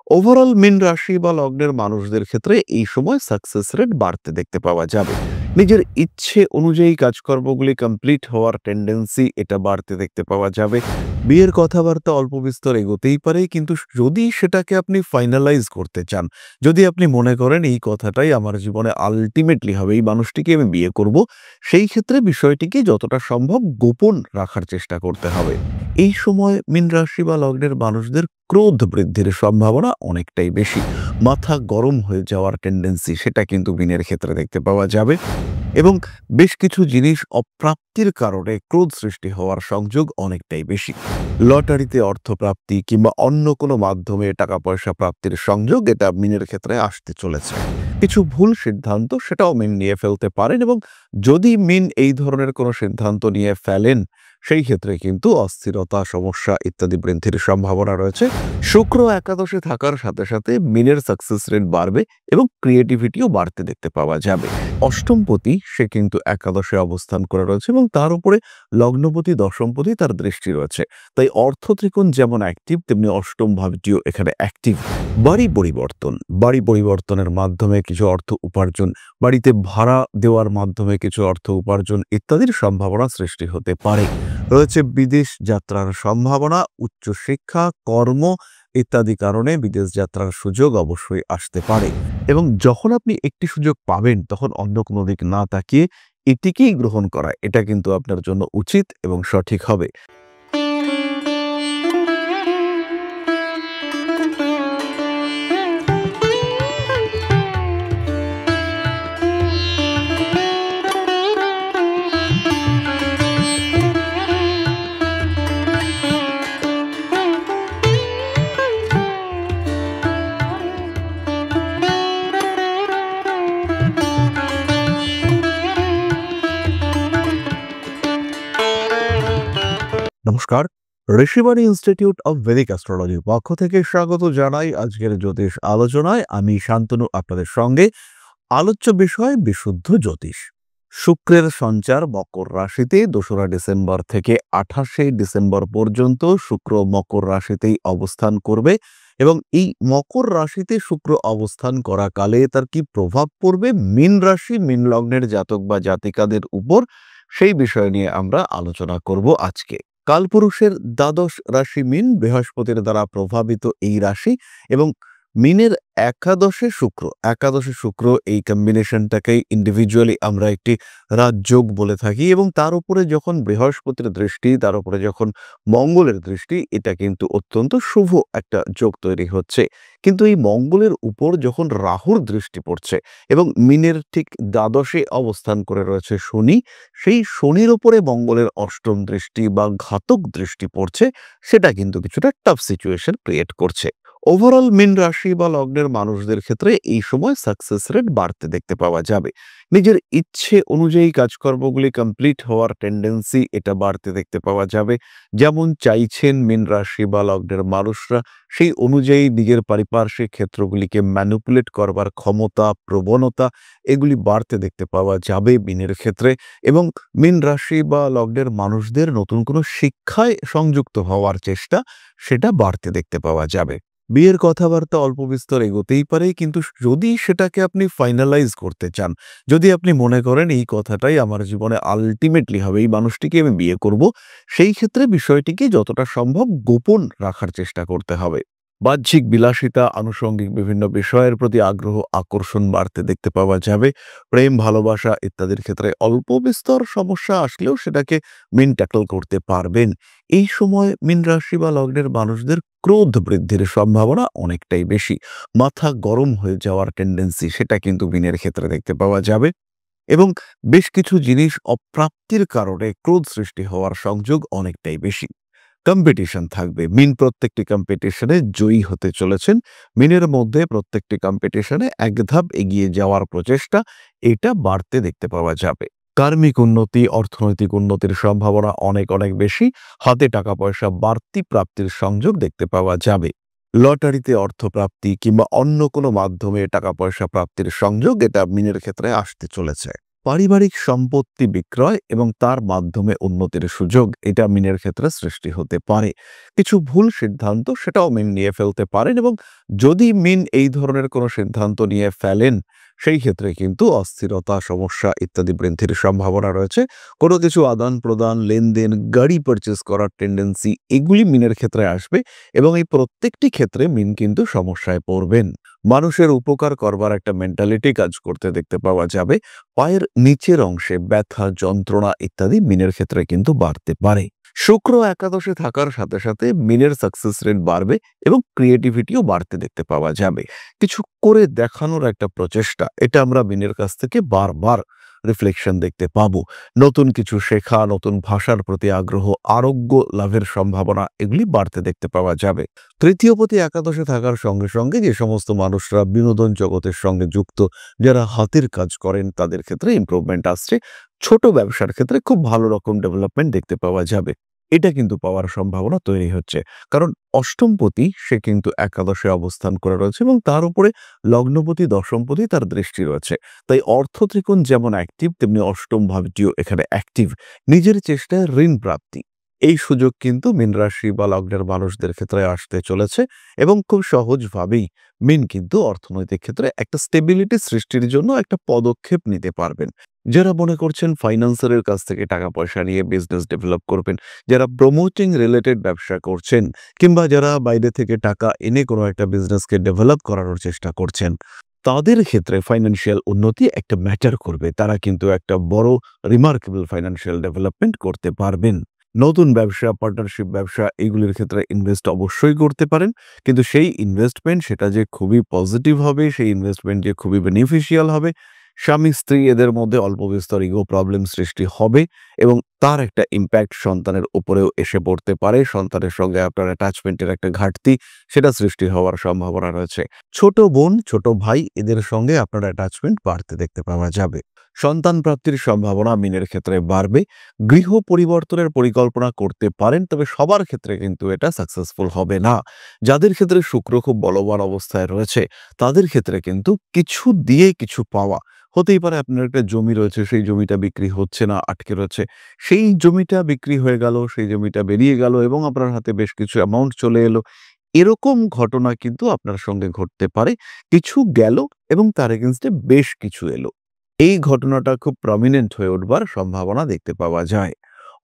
Overall মীন রাশি বা লগ্নের মানুষদের ক্ষেত্রে এই সময় সাকসেস রেট বাড়তে দেখতে পাওয়া যাবে। নিজের ইচ্ছে অনুযায়ী কাজকর্মগুলি কমপ্লিট হওয়ার টেন্ডেন্সি এটা বাড়তে দেখতে পাওয়া যাবে। বিয়ের কথাবার্তা অল্প বিস্তর এগোতেই পারে, কিন্তু যদি সেটাকে আপনি ফাইনালাইজ করতে চান, যদি আপনি মনে করেন এই কথাটাই আমার জীবনে আলটিমেটলি হবে, এই মানুষটিকে আমি বিয়ে করব, সেই ক্ষেত্রে বিষয়টিকে যতটা সম্ভব গোপন রাখার চেষ্টা করতে হবে। এই সময় মীন রাশি বা লগ্নের মানুষদের ক্রোধ বৃদ্ধির সম্ভাবনা অনেকটাই বেশি। মাথা গরম হয়ে যাওয়ার টেন্ডেন্সি সেটা কিন্তু মীনের ক্ষেত্রে দেখতে পাওয়া যাবে, এবং বেশ কিছু জিনিস অপ্রাপ্তির কারণে ক্রোধ সৃষ্টি হওয়ার সংযোগ অনেকটাই বেশি। লটারিতে অর্থপ্রাপ্তি কিংবা অন্য কোনো মাধ্যমে টাকা পয়সা প্রাপ্তির সংযোগ এটা মীনের ক্ষেত্রে আসতে চলেছে। কিছু ভুল সিদ্ধান্ত সেটাও মীন নিয়ে ফেলতে পারেন, এবং যদি মীন এই ধরনের কোনো সিদ্ধান্ত নিয়ে ফেলেন, সেই ক্ষেত্রে কিন্তু অস্থিরতা, সমস্যা ইত্যাদি বৃদ্ধির সম্ভাবনা রয়েছে। শুক্র একাদশে থাকার সাথে সাথে মীনের সাকসেস রেট বাড়বে এবং ক্রিয়েটিভিটিও বাড়তে দেখতে পাওয়া যাবে। অষ্টমপতি সে কিন্তু একাদশে অবস্থান করে রয়েছে, এবং তার উপরে লগ্নপতি দশমপতি তার দৃষ্টি রয়েছে। তাই অর্থ ত্রিকোণ যেমন অ্যাক্টিভ, তেমনি অষ্টম ভাবটিও এখানে অ্যাক্টিভ। বাড়ি পরিবর্তনের মাধ্যমে কিছু অর্থ উপার্জন, বাড়িতে ভাড়া দেওয়ার মাধ্যমে কিছু অর্থ উপার্জন ইত্যাদির সম্ভাবনা সৃষ্টি হতে পারে। রয়েছে বিদেশ যাত্রার সম্ভাবনা, উচ্চশিক্ষা, কর্ম ইত্যাদি কারণে বিদেশ যাত্রার সুযোগ অবশ্যই আসতে পারে। এবং যখন আপনি একটি সুযোগ পাবেন, তখন অন্য কোনো দিক না তাকিয়ে এটিকেই গ্রহণ করা, এটা কিন্তু আপনার জন্য উচিত এবং সঠিক হবে। নমস্কার, ঋষিবাণী ইনস্টিটিউট অব ভেদিক অ্যাস্ট্রোলজির পক্ষ থেকে স্বাগত জানাই আজকের জ্যোতিষ আলোচনায়। আমি শান্তনু আপনাদের সঙ্গে। আলোচ্য বিষয় বিশুদ্ধ জ্যোতিষ। শুক্রের সঞ্চার মকর রাশিতে 2রা ডিসেম্বর থেকে 28শে ডিসেম্বর পর্যন্ত শুক্র মকর রাশিতেই অবস্থান করবে, এবং এই মকর রাশিতে শুক্র অবস্থান করাকালে তার কি প্রভাব পড়বে মীন রাশি মীন লগ্নের জাতক বা জাতিকাদের উপর, সেই বিষয় নিয়ে আমরা আলোচনা করব আজকে। কালপুরুষের দ্বাদশ রাশি মীন, বৃহস্পতির দ্বারা প্রভাবিত এই রাশি, এবং মীনের একাদশে শুক্র এই কম্বিনেশনটাকেই ইন্ডিভিজুয়ালি আমরা একটি রাজযোগ বলে থাকি, এবং তার উপরে যখন বৃহস্পতির দৃষ্টি, তার উপরে যখন মঙ্গলের দৃষ্টি, এটা কিন্তু অত্যন্ত শুভ একটা যোগ তৈরি হচ্ছে। কিন্তু এই মঙ্গলের উপর যখন রাহুর দৃষ্টি পড়ছে, এবং মীনের ঠিক দ্বাদশে অবস্থান করে রয়েছে শনি, সেই শনির উপরে মঙ্গলের অষ্টম দৃষ্টি বা ঘাতক দৃষ্টি পড়ছে, সেটা কিন্তু কিছুটা টাফ সিচুয়েশন ক্রিয়েট করছে। ওভারঅল মীন রাশি বা লগ্নের মানুষদের ক্ষেত্রে এই সময় সাকসেস রেট বাড়তে দেখতে পাওয়া যাবে। নিজের ইচ্ছে অনুযায়ী কাজকর্মগুলি কমপ্লিট হওয়ার টেন্ডেন্সি এটা বাড়তে দেখতে পাওয়া যাবে। যেমন চাইছেন মীন রাশি বা লগ্নের মানুষরা, সেই অনুযায়ী নিজের পারিপার্শ্বিক ক্ষেত্রগুলিকে ম্যানিপুলেট করবার ক্ষমতা, প্রবণতা এগুলি বাড়তে দেখতে পাওয়া যাবে মীনের ক্ষেত্রে। এবং মীন রাশি বা লগ্নের মানুষদের নতুন কোনো শিক্ষায় সংযুক্ত হওয়ার চেষ্টা সেটা বাড়তে দেখতে পাওয়া যাবে। বিয়ের কথাবার্তা অল্প বিস্তর এগোতেই পারে, কিন্তু যদি সেটাকে আপনি ফাইনালাইজ করতে চান, যদি আপনি মনে করেন এই কথাটাই আমার জীবনে আলটিমেটলি হবে, এই মানুষটিকে আমি বিয়ে করব, সেই ক্ষেত্রে বিষয়টিকে যতটা সম্ভব গোপন রাখার চেষ্টা করতে হবে। বাহ্যিক বিলাসিতা, আনুষঙ্গিক বিভিন্ন বিষয়ের প্রতি আগ্রহ, আকর্ষণ বাড়তে দেখতে পাওয়া যাবে। প্রেম, ভালোবাসা ইত্যাদির ক্ষেত্রে অল্প বিস্তর সমস্যা আসলেও সেটাকে মীন ট্যাকল করতে পারবেন। এই সময় মীন রাশি বা লগ্নের মানুষদের ক্রোধ বৃদ্ধির সম্ভাবনা অনেকটাই বেশি। মাথা গরম হয়ে যাওয়ার টেন্ডেন্সি সেটা কিন্তু মীনের ক্ষেত্রে দেখতে পাওয়া যাবে, এবং বেশ কিছু জিনিস অপ্রাপ্তির কারণে ক্রোধ সৃষ্টি হওয়ার সংযোগ অনেকটাই বেশি। কম্পিটিশন থাকবে, মীন প্রত্যেকটি কম্পিটিশনে জয়ী হতে চলেছেন। মীনের মধ্যে প্রত্যেকটি কম্পিটিশনে এক ধাপ এগিয়ে যাওয়ার প্রচেষ্টা এটা বাড়তে দেখতে পাওয়া যাবে। কার্মিক উন্নতি, অর্থনৈতিক উন্নতির সম্ভাবনা অনেক অনেক বেশি। হাতে টাকা পয়সা বাড়তি প্রাপ্তির সংযোগ দেখতে পাওয়া যাবে। লটারিতে অর্থপ্রাপ্তি কিংবা অন্য কোনো মাধ্যমে টাকা পয়সা প্রাপ্তির সংযোগ এটা মীনের ক্ষেত্রে আসতে চলেছে। পারিবারিক সম্পত্তি বিক্রয় এবং তার মাধ্যমে উন্নতির সুযোগ এটা মিনের ক্ষেত্রে সৃষ্টি হতে পারে। কিছু ভুল সিদ্ধান্ত সেটাও মিন নিয়ে ফেলতে পারেন এবং যদি মিন এই ধরনের কোনো সিদ্ধান্ত নিয়ে ফেলেন সেই ক্ষেত্রে কিন্তু অস্থিরতা, সমস্যা ইত্যাদি বৃদ্ধির সম্ভাবনা রয়েছে। কোনো কিছু আদান-প্রদান, লেনদেন, গাড়ি পারচেজ করার টেন্ডেন্সি এগুলি মিনের ক্ষেত্রে আসবে এবং এই প্রত্যেকটি ক্ষেত্রে মিন কিন্তু সমস্যায় পড়বেন। মানুষের উপকার করবার একটা মেন্টালিটি কাজ করতে দেখতে পাওয়া যাবে। পায়ের নিচের অংশে ব্যথা, যন্ত্রণা ইত্যাদি মিনের ক্ষেত্রে কিন্তু বাড়তে পারে। শুক্র একাদশে থাকার সাথে সাথে মিনের সাকসেস রেট বাড়বে এবং ক্রিয়েটিভিটিও বাড়তে দেখতে পাওয়া যাবে। কিছু করে দেখানোর একটা প্রচেষ্টা এটা আমরা মিনের কাছ থেকে বারবার রিফ্লেকশন দেখতে পাবো। নতুন কিছু শেখা, নতুন ভাষার প্রতি আগ্রহ, আরোগ্য লাভের সম্ভাবনা এগুলি বাড়তে দেখতে পাওয়া যাবে। তৃতীয় পতি একাদশে থাকার সঙ্গে সঙ্গে যে সমস্ত মানুষরা বিনোদন জগতের সঙ্গে যুক্ত, যারা হাতের কাজ করেন তাদের ক্ষেত্রে ইমপ্রুভমেন্ট আসছে। ছোট ব্যবসার ক্ষেত্রে খুব ভালো রকম ডেভেলপমেন্ট দেখতে পাওয়া যাবে। এটা কিন্তু পাওয়ার সম্ভাবনা তৈরি হচ্ছে। কারণ অষ্টমপতি সে কিন্তু একাদশে অবস্থান করে রয়েছে এবং তার উপরে লগ্নপতি, দশমপতি তার দৃষ্টি রয়েছে। তাই অর্থ ত্রিকোণ যেমন অ্যাক্টিভ তেমনি অষ্টম ভাবটিও এখানে অ্যাক্টিভ। নিজের চেষ্টায় ঋণ প্রাপ্তি এই সুযোগ কিন্তু মীন রাশি বা লগ্নের মানুষদের ক্ষেত্রে আসতে চলেছে এবং খুব সহজভাবেই মীন কিন্তু অর্থনৈতিক ক্ষেত্রে একটা স্টেবিলিটি সৃষ্টির জন্য একটা পদক্ষেপ নিতে পারবেন। যারা মনে করছেন ফাইন্যান্সারের কাছ থেকে টাকা পয়সা নিয়ে বিজনেস ডেভেলপ করবেন, যারা প্রমোটিং রিলেটেড ব্যবসা করছেন কিংবা যারা বাইরে থেকে টাকা এনে কোনো একটা বিজনেসকে ডেভেলপ করানোর চেষ্টা করছেন, তাদের ক্ষেত্রে ফাইন্যান্সিয়াল উন্নতি একটা ম্যাটার করবে। তারা কিন্তু একটা বড় রিমার্কেবল ফাইন্যান্সিয়াল ডেভেলপমেন্ট করতে পারবেন। নতুন ব্যবসা, পার্টনারশিপ ব্যবসা এগুলির ক্ষেত্রে ইনভেস্ট অবশ্যই করতে পারেন। কিন্তু সেই ইনভেস্টমেন্ট সেটা যে খুবই পজিটিভ হবে, সেই ইনভেস্টমেন্ট যে খুবই বেনিফিশিয়াল হবে, স্বামী-স্ত্রী এদের মধ্যে অল্প বিস্তর ইগো প্রবলেম সৃষ্টি হবে এবং তার একটা ইমপ্যাক্ট সন্তানের উপরেও এসে পড়তে পারে। সন্তানের সঙ্গে আপনার অ্যাটাচমেন্টের একটা ঘাটতি সেটা সৃষ্টি হওয়ার সম্ভাবনা রয়েছে। ছোট বোন, ছোট ভাই এদের সঙ্গে আপনার অ্যাটাচমেন্ট বাড়তে দেখতে পাওয়া যাবে। সন্তান প্রাপ্তির সম্ভাবনা মিনের ক্ষেত্রে বাড়বে। গৃহ পরিবর্তনের পরিকল্পনা করতে পারেন, তবে সবার ক্ষেত্রে কিন্তু এটা সাকসেসফুল হবে না। যাদের ক্ষেত্রে শুক্র খুব বলবান অবস্থায় রয়েছে তাদের ক্ষেত্রে কিন্তু কিছু দিয়ে কিছু পাওয়া হতেই পারে। আপনার একটা জমি রয়েছে, সেই জমিটা বিক্রি হচ্ছে না, আটকে রয়েছে। সেই জমিটা বিক্রি হয়ে গেল, সেই জমিটা বেরিয়ে গেল এবং আপনার হাতে বেশ কিছু অ্যামাউন্ট চলে এলো। এরকম ঘটনা কিন্তু আপনার সঙ্গে ঘটতে পারে। কিছু গেল এবং তার এগেইনস্টে বেশ কিছু এলো। এই ঘটনাটা খুব প্রমিনেন্ট হয়ে উঠবার সম্ভাবনা দেখতে পাওয়া যায়।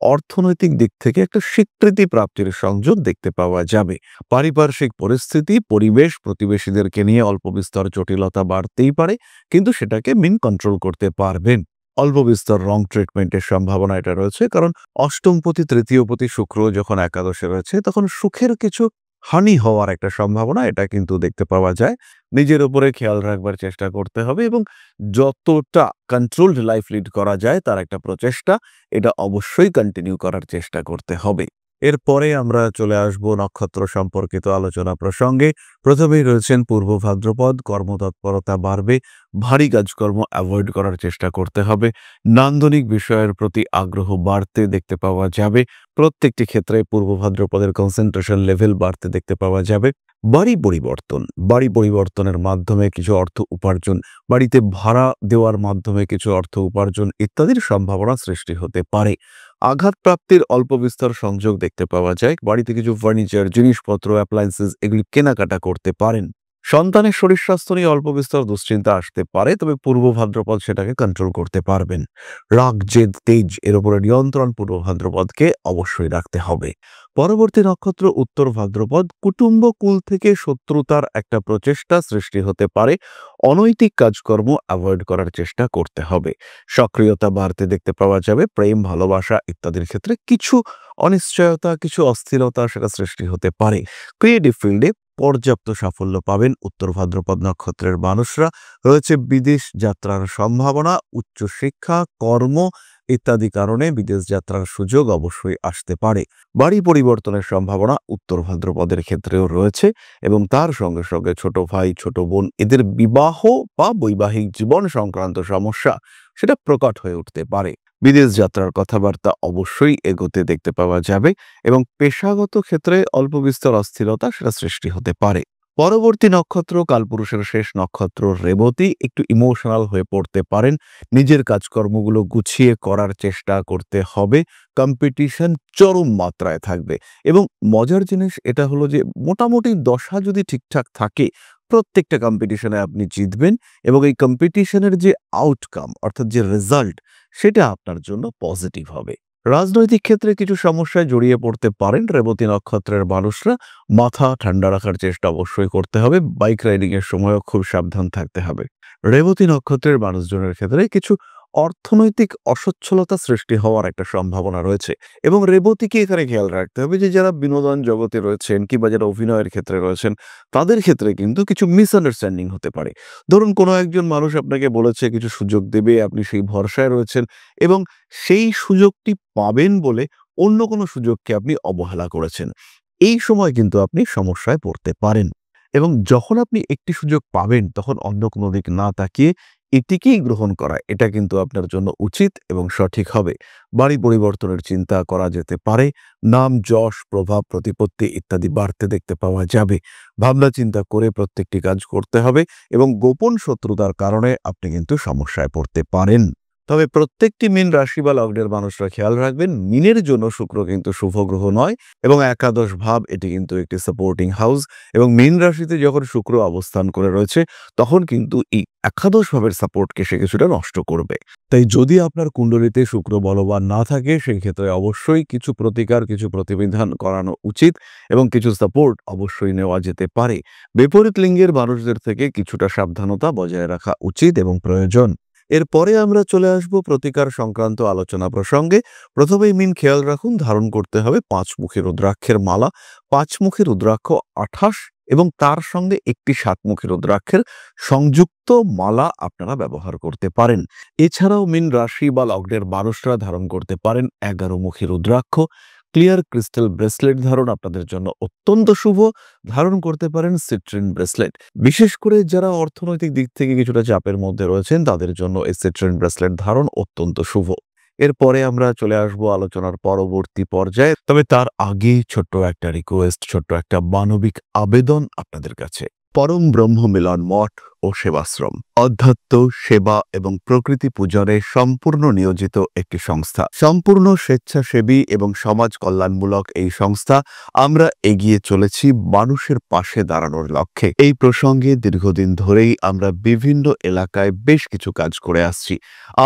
অর্থনৈতিক দিক থেকে একটা স্বীকৃতি প্রাপ্তির সংযোগ দেখতে পাওয়া যাবে। পারিপার্শ্বিক পরিস্থিতি, পরিবেশ, প্রতিবেশীদেরকে নিয়ে অল্প বিস্তর জটিলতা বাড়তেই পারে, কিন্তু সেটাকে মিন কন্ট্রোল করতে পারবেন। অল্প বিস্তর রং ট্রিটমেন্টের সম্ভাবনা এটা রয়েছে, কারণ অষ্টমপতি, তৃতীয়পতি শুক্র যখন একাদশে রয়েছে তখন সুখের কিছু হানি হওয়ার একটা সম্ভাবনা এটা কিন্তু দেখতে পাওয়া যায়। নিজের উপরে খেয়াল রাখবার চেষ্টা করতে হবে এবং যতটা কন্ট্রোলড লাইফ লিড করা যায় তার একটা প্রচেষ্টা এটা অবশ্যই কন্টিনিউ করার চেষ্টা করতে হবে। এরপরে আমরা চলে আসব নক্ষত্র সম্পর্কিত আলোচনা প্রসঙ্গে। প্রথমেই রয়েছেন পূর্ব ভাদ্রপদ। কর্মতৎপরতা বাড়বে, ভারী কাজকর্ম অ্যাভয়েড করার চেষ্টা করতে হবে। নান্দনিক বিষয়ের প্রতি আগ্রহ বাড়তে দেখতে পাওয়া যাবে। প্রত্যেকটি ক্ষেত্রে পূর্ব ভাদ্রপদের কনসেন্ট্রেশন লেভেল বাড়তে দেখতে পাওয়া যাবে। বাড়ি পরিবর্তনের মাধ্যমে কিছু অর্থ উপার্জন, বাড়িতে ভাড়া দেওয়ার মাধ্যমে কিছু অর্থ উপার্জন ইত্যাদির সম্ভাবনা সৃষ্টি হতে পারে। আঘাতপ্রাপ্তির অল্প বিস্তর সংযোগ দেখতে পাওয়া যায়। বাড়িতে কিছু ফার্নিচার, জিনিসপত্র, অ্যাপ্লায়েন্সেস এগুলি কেনাকাটা করতে পারেন। সন্তানের শরীর স্বাস্থ্য নিয়ে অল্প বিস্তর দুশ্চিন্তা আসতে পারে, তবে পূর্ব ভাদ্রপদ সেটাকে কন্ট্রোল করতে পারবেন। রাগ, জেদ, তেজ এর উপরে নিয়ন্ত্রণ পূর্ব ভাদ্রপদকে অবশ্যই রাখতে হবে। পরবর্তী নক্ষত্র উত্তর ভাদ্রপদ। কুটুম্ব কুল থেকে শত্রুতার একটা প্রচেষ্টা সৃষ্টি হতে পারে। অনৈতিক কাজকর্ম অ্যাভয়েড করার চেষ্টা করতে হবে। সক্রিয়তা বাড়তে দেখতে পাওয়া যাবে। প্রেম, ভালোবাসা ইত্যাদির ক্ষেত্রে কিছু অনিশ্চয়তা, কিছু অস্থিরতা সেটা সৃষ্টি হতে পারে। ক্রিয়েটিভ ফিল্ডে পর্যাপ্ত সাফল্য পাবেন উত্তর ভাদ্রপদ নক্ষত্রের মানুষরা। রয়েছে বিদেশ যাত্রার সম্ভাবনা, উচ্চশিক্ষা, কর্ম ইত্যাদি কারণে বিদেশ যাত্রার সুযোগ অবশ্যই আসতে পারে। বাড়ি পরিবর্তনের সম্ভাবনা উত্তর ভাদ্রপদের ক্ষেত্রেও রয়েছে এবং তার সঙ্গে সঙ্গে ছোট ভাই, ছোট বোন এদের বিবাহ বা বৈবাহিক জীবন সংক্রান্ত সমস্যা সেটা প্রকট হয়ে উঠতে পারে। বিদেশ যাত্রার কথাবার্তা অবশ্যই এগোতে দেখতে পাওয়া যাবে এবং পেশাগত ক্ষেত্রে অল্প বিস্তর অস্থিরতা সেটা সৃষ্টি হতে পারে। পরবর্তী নক্ষত্র কালপুরুষের শেষ নক্ষত্র রেবতী। একটু ইমোশনাল হয়ে পড়তে পারেন, নিজের কাজকর্মগুলো গুছিয়ে করার চেষ্টা করতে হবে, কম্পিটিশন চরম মাত্রায় থাকবে। এবং মজার জিনিস এটা হলো যে মোটামুটি দশা যদি ঠিকঠাক থাকে, প্রত্যেকটা কম্পিটিশনে আপনি জিতবেন এবং এই কম্পিটিশনের যে আউটকাম অর্থাৎ যে রেজাল্ট, সেটা আপনার জন্য পজিটিভ হবে। রাজনৈতিক ক্ষেত্রে কিছু সমস্যায় জড়িয়ে পড়তে পারেন রেবতী নক্ষত্রের মানুষরা। মাথা ঠান্ডা রাখার চেষ্টা অবশ্যই করতে হবে, বাইক রাইডিং এর সময়ও খুব সাবধান থাকতে হবে। রেবতী নক্ষত্রের মানুষজনের ক্ষেত্রে কিছু অর্থনৈতিক অসচ্ছলতা সৃষ্টি হওয়ার একটা সম্ভাবনা রয়েছে এবং রেবতীকে এখানে খেয়াল রাখতে হবে যে যারা বিনোদন জগতে রয়েছেন কিংবা যারা অভিনয়ের ক্ষেত্রে রয়েছেন, তাদের ক্ষেত্রে কিন্তু কিছু মিসআন্ডারস্ট্যান্ডিং হতে পারে। ধরুন কোনো একজন মানুষ আপনাকে বলেছে কিছু সুযোগ দেবে, আপনি সেই ভরসায় রয়েছেন এবং সেই সুযোগটি পাবেন বলে অন্য কোনো সুযোগকে আপনি অবহেলা করেছেন। এই সময় কিন্তু আপনি সমস্যায় পড়তে পারেন এবং যখন আপনি একটি সুযোগ পাবেন তখন অন্য কোনো দিক না তাকিয়ে এটিকেই গ্রহণ করা, এটা কিন্তু আপনার জন্য উচিত এবং সঠিক হবে। বাড়ি পরিবর্তনের চিন্তা করা যেতে পারে, নাম যশ প্রভাব প্রতিপত্তি ইত্যাদি বাড়তে দেখতে পাওয়া যাবে। ভাবনা চিন্তা করে প্রত্যেকটি কাজ করতে হবে এবং গোপন শত্রুতার কারণে আপনি কিন্তু সমস্যায় পড়তে পারেন। তবে প্রত্যেকটি মীন রাশি বা লগ্নের মানুষরা খেয়াল রাখবেন, মীনের জন্য শুক্র কিন্তু শুভ গ্রহ নয় এবং একাদশ ভাব এটি কিন্তু একটি সাপোর্টিং হাউস এবং মীন রাশিতে যখন শুক্র অবস্থান করে রয়েছে তখন কিন্তু এই একাদশ ভাবের সাপোর্টকে সে কিছুটা নষ্ট করবে। তাই যদি আপনার কুণ্ডলিতে শুক্র বলবান না থাকে, সেই ক্ষেত্রে অবশ্যই কিছু প্রতিকার কিছু প্রতিবিধান করানো উচিত এবং কিছু সাপোর্ট অবশ্যই নেওয়া যেতে পারে। বিপরীত লিঙ্গের মানুষদের থেকে কিছুটা সাবধানতা বজায় রাখা উচিত এবং প্রয়োজন। এরপরে আমরা চলে আসব প্রতিকার সংক্রান্ত আলোচনা প্রসঙ্গে। প্রথমেই মিন খেয়াল রাখুন, ধারণ করতে হবে পাঁচমুখী রুদ্রাক্ষের মালা। পাঁচমুখী রুদ্রাক্ষ 28 এবং তার সঙ্গে একটি সাতমুখী রুদ্রাক্ষের সংযুক্ত মালা আপনারা ব্যবহার করতে পারেন। এছাড়াও মিন রাশি বা লগ্নের মানুষরা ধারণ করতে পারেন 11মুখী রুদ্রাক্ষ। ক্লিয়ার ক্রিস্টাল ব্রেসলেট ধারণ আপনাদের জন্য অত্যন্ত শুভ। ধারণ করতে পারেন সিট্রিন ব্রেসলেট। বিশেষ করে যারা অর্থনৈতিক দিক থেকে কিছুটা চাপের মধ্যে রয়েছেন তাদের জন্য এই সিট্রিন ব্রেসলেট ধারণ অত্যন্ত শুভ। এরপরে আমরা চলে আসব আলোচনার পরবর্তী পর্যায়ে, তবে তার আগে ছোট্ট একটা রিকোয়েস্ট, ছোট্ট একটা মানবিক আবেদন আপনাদের কাছে। পরম ব্রহ্ম মিলন মঠ ও সেবাশ্রম অধ্যাত্ম সেবা এবং প্রকৃতি পূজনে সম্পূর্ণ নিয়োজিত একটি সংস্থা, সম্পূর্ণ স্বেচ্ছাসেবী এবং সমাজ কল্যাণমূলক এই সংস্থা। আমরা এগিয়ে চলেছি মানুষের পাশে দাঁড়ানোর লক্ষ্যে। এই প্রসঙ্গে দীর্ঘদিন ধরেই আমরা বিভিন্ন এলাকায় বেশ কিছু কাজ করে আসছি।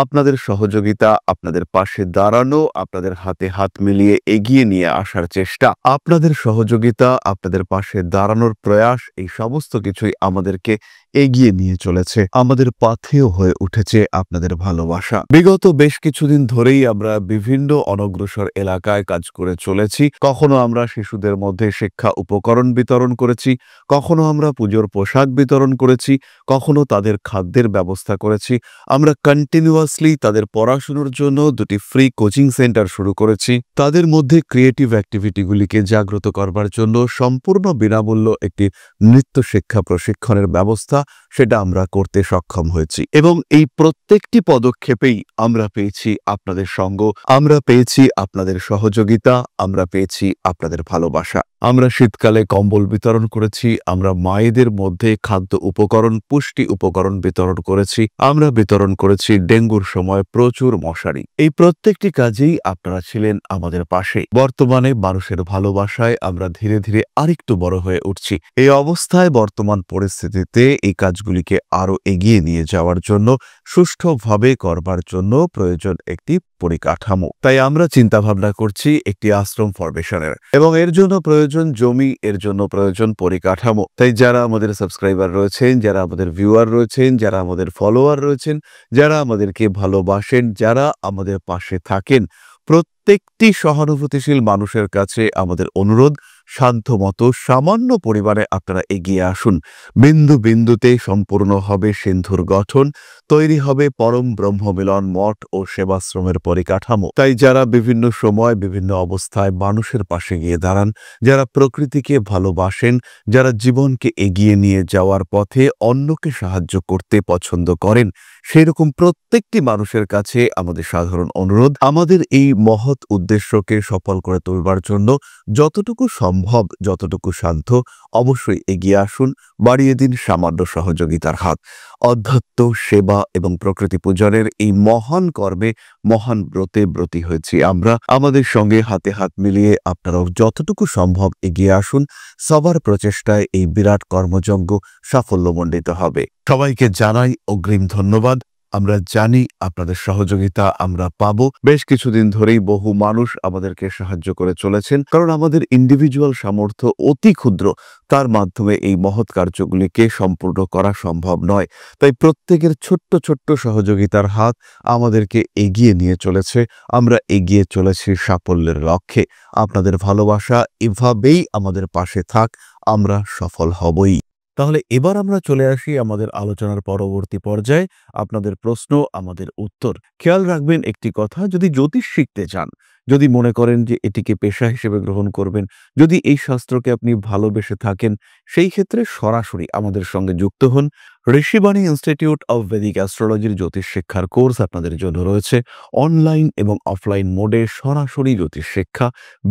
আপনাদের সহযোগিতা, আপনাদের পাশে দাঁড়ানো, আপনাদের হাতে হাত মিলিয়ে এগিয়ে নিয়ে আসার চেষ্টা, আপনাদের সহযোগিতা, আপনাদের পাশে দাঁড়ানোর প্রয়াস, এই সমস্ত কিছুই আমাদেরকে এগিয়ে নিয়ে চলেছে। আমাদের পাথেয় হয়ে উঠেছে আপনাদের ভালোবাসা। বিগত বেশ কিছুদিন ধরেই আমরা বিভিন্ন অনগ্রসর এলাকায় কাজ করে চলেছি। কখনো আমরা শিশুদের মধ্যে শিক্ষা উপকরণ বিতরণ করেছি, কখনো আমরা পুজোর পোশাক বিতরণ করেছি, কখনো তাদের খাদ্যের ব্যবস্থা করেছি। আমরা কন্টিনিউয়াসলি তাদের পড়াশোনার জন্য 2টি ফ্রি কোচিং সেন্টার শুরু করেছি। তাদের মধ্যে ক্রিয়েটিভ অ্যাক্টিভিটিগুলিকে জাগ্রত করবার জন্য সম্পূর্ণ বিনামূল্য একটি নৃত্য শিক্ষা প্রশিক্ষণের ব্যবস্থা, সেটা আমরা করতে সক্ষম হয়েছি এবং এই প্রত্যেকটি পদক্ষেপেই আমরা পেয়েছি আপনাদের সঙ্গ, আমরা পেয়েছি আপনাদের সহযোগিতা, আমরা পেয়েছি আপনাদের ভালোবাসা। আমরা শীতকালে কম্বল বিতরণ করেছি, আমরা মায়েদের মধ্যে খাদ্য উপকরণ পুষ্টি উপকরণ বিতরণ করেছি, আমরা বিতরণ করেছি ডেঙ্গুর সময় প্রচুর মশারি। এই প্রত্যেকটি কাজেই আপনারা ছিলেন আমাদের পাশে। বর্তমানে মানুষের ভালোবাসায় আমরা ধীরে ধীরে আরেকটু বড় হয়ে উঠছি। এই অবস্থায় বর্তমান পরিস্থিতিতে এই কাজগুলিকে আরো এগিয়ে নিয়ে যাওয়ার জন্য, সুষ্ঠুভাবে করবার জন্য প্রয়োজন একটি পরিকাঠামো। তাই আমরা চিন্তা ভাবনা করছি একটি আশ্রম ফরমেশনের এবং এর জন্য প্রয়োজন জমি, এর জন্য প্রয়োজন পরিকাঠামো। তাই যারা আমাদের সাবস্ক্রাইবার রয়েছেন, যারা আমাদের ভিউয়ার রয়েছেন, যারা আমাদের ফলোয়ার রয়েছেন, যারা আমাদেরকে ভালোবাসেন, যারা আমাদের পাশে থাকেন, প্রত্যেকটি সহানুভূতিশীল মানুষের কাছে আমাদের অনুরোধ, সাধ্যমতো সামান্য পরিমাণে আপনারা এগিয়ে আসুন। বিন্দু বিন্দুতে সম্পূর্ণ হবে সিন্ধুর গঠন, তৈরি হবে পরম ব্রহ্মমিলন মঠ ও সেবাশ্রমের পরিকাঠামো। তাই যারা বিভিন্ন সময় বিভিন্ন অবস্থায় মানুষের পাশে গিয়ে দাঁড়ান, যারা প্রকৃতিকে ভালোবাসেন, যারা জীবনকে এগিয়ে নিয়ে যাওয়ার পথে অন্যকে সাহায্য করতে পছন্দ করেন, সেরকম প্রত্যেকটি মানুষের কাছে আমাদের সাধারণ অনুরোধ, আমাদের এই মহৎ উদ্দেশ্যকে সফল করে তুলবার জন্য যতটুকু সম্ভব সম্ভব যতটুকু সাধ্য অবশ্যই এগিয়ে আসুন, বাড়িয়ে দিন সামান্য সহযোগিতার হাত। অধ্যাত্ম, সেবা এবং প্রকৃতি পূজনের এই মহান কর্মে, মহান ব্রতে ব্রতী হয়েছি আমরা। আমাদের সঙ্গে হাতে হাত মিলিয়ে আপনারাও যতটুকু সম্ভব এগিয়ে আসুন। সবার প্রচেষ্টায় এই বিরাট কর্মযজ্ঞ সাফল্যমণ্ডিত হবে। সবাইকে জানাই অগ্রিম ধন্যবাদ। আমরা জানি আপনাদের সহযোগিতা আমরা পাবো। বেশ কিছুদিন ধরেই বহু মানুষ আমাদেরকে সাহায্য করে চলেছেন, কারণ আমাদের ইন্ডিভিজুয়াল সামর্থ্য অতি ক্ষুদ্র, তার মাধ্যমে এই মহৎ কার্যগুলিকে সম্পূর্ণ করা সম্ভব নয়। তাই প্রত্যেকের ছোট্ট ছোট্ট সহযোগিতার হাত আমাদেরকে এগিয়ে নিয়ে চলেছে। আমরা এগিয়ে চলেছি সাফল্যের লক্ষ্যে। আপনাদের ভালোবাসা এভাবেই আমাদের পাশে থাক, আমরা সফল হবই। তাহলে এবার আমরা চলে আসি আমাদের আলোচনার পরবর্তী পর্যায়ে। আপনাদের প্রশ্ন, আমাদের উত্তর। খেয়াল রাখবেন একটি কথা, যদি জ্যোতিষ শিখতে চান, যদি মনে করেন যে এটিকে পেশা হিসেবে গ্রহণ করবেন, যদি এই শাস্ত্রকে আপনি ভালোবেসে থাকেন, সেই ক্ষেত্রে সরাসরি আমাদের সঙ্গে যুক্ত হন। ঋষিবাণী ইনস্টিটিউট অব ভেদিক অ্যাস্ট্রোলজির জ্যোতিষ শিক্ষার কোর্স আপনাদের জন্য রয়েছে। অনলাইন এবং অফলাইন মোডে সরাসরি জ্যোতিষ শিক্ষা,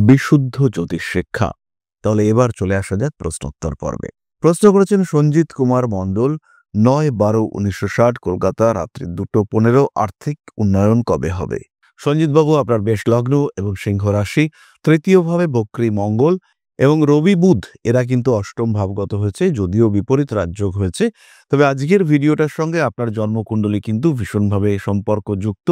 বিশুদ্ধ জ্যোতিষ শিক্ষা। তাহলে এবার চলে আসা যাক প্রশ্নোত্তর পর্বে। প্রশ্ন করেছেন সঞ্জিত কুমার মণ্ডল, ৯/১২/১৯৬০, কলকাতা, রাত্রি ২:১৫। আর্থিক উন্নয়ন কবে হবে? সঞ্জিতবাবু, আপনার বেশ লগ্ন এবং সিংহ রাশি, তৃতীয়ভাবে বক্রী মঙ্গল এবং রবি বুধ, এরা কিন্তু অষ্টম ভাবগত হয়েছে, যদিও বিপরীত রাজযোগ হয়েছে। তবে আজকের ভিডিওটার সঙ্গে আপনার জন্মকুণ্ডলী কিন্তু ভীষণভাবে সম্পর্কযুক্ত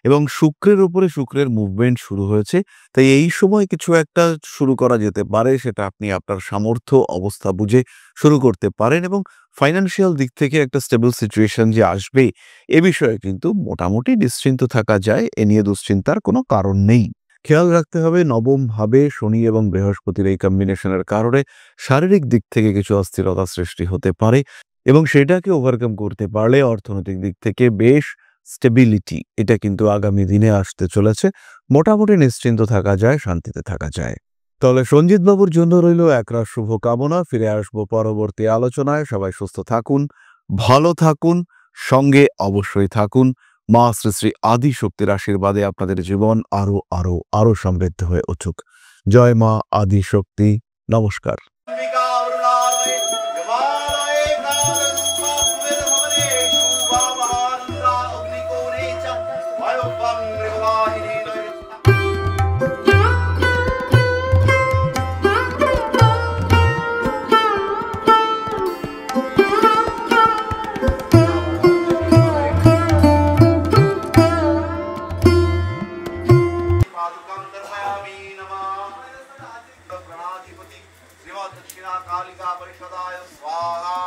এবং শুক্রের উপরে শুক্রের মুভমেন্ট শুরু হয়েছে। তাই এই সময় কিছু একটা শুরু করা যেতে পারে, সেটা আপনি আপনার সামর্থ্য অবস্থা বুঝে শুরু করতে পারেন এবং ফাইন্যান্সিয়াল দিক থেকে একটা স্টেবল সিচুয়েশন যে আসবে, এ বিষয়ে কিন্তু মোটামুটি নিশ্চিন্ত থাকা যায়। এ নিয়ে দুশ্চিন্তার কোনো কারণ নেই। খেয়াল রাখতে হবে, নবম ভাবে শনি এবং বৃহস্পতির এই কম্বিনেশনের কারণে শারীরিক দিক থেকে কিছু অস্থিরতা সৃষ্টি হতে পারে এবং সেটাকে ওভারকাম করতে পারলে অর্থনৈতিক দিক থেকে বেশ স্টেবিলিটি, এটা কিন্তু আগামী দিনে আসতে চলেছে। মোটামুটি নিশ্চিন্ত থাকা যায়, শান্তিতে থাকা যায়। তাহলে সঞ্জিত বাবুর জন্য রইল একরাশ শুভ কামনা। ফিরে আসবো পরবর্তী আলোচনায়। সবাই সুস্থ থাকুন, ভালো থাকুন, সঙ্গে অবশ্যই থাকুন। মা শ্রী শ্রী আদি শক্তির আশীর্বাদে আপনাদের জীবন আরো আরো আরো সমৃদ্ধ হয়ে উঠুক। জয় মা আদি শক্তি। নমস্কার। दक्षिणा कालिका परिषदाय स्वाहा।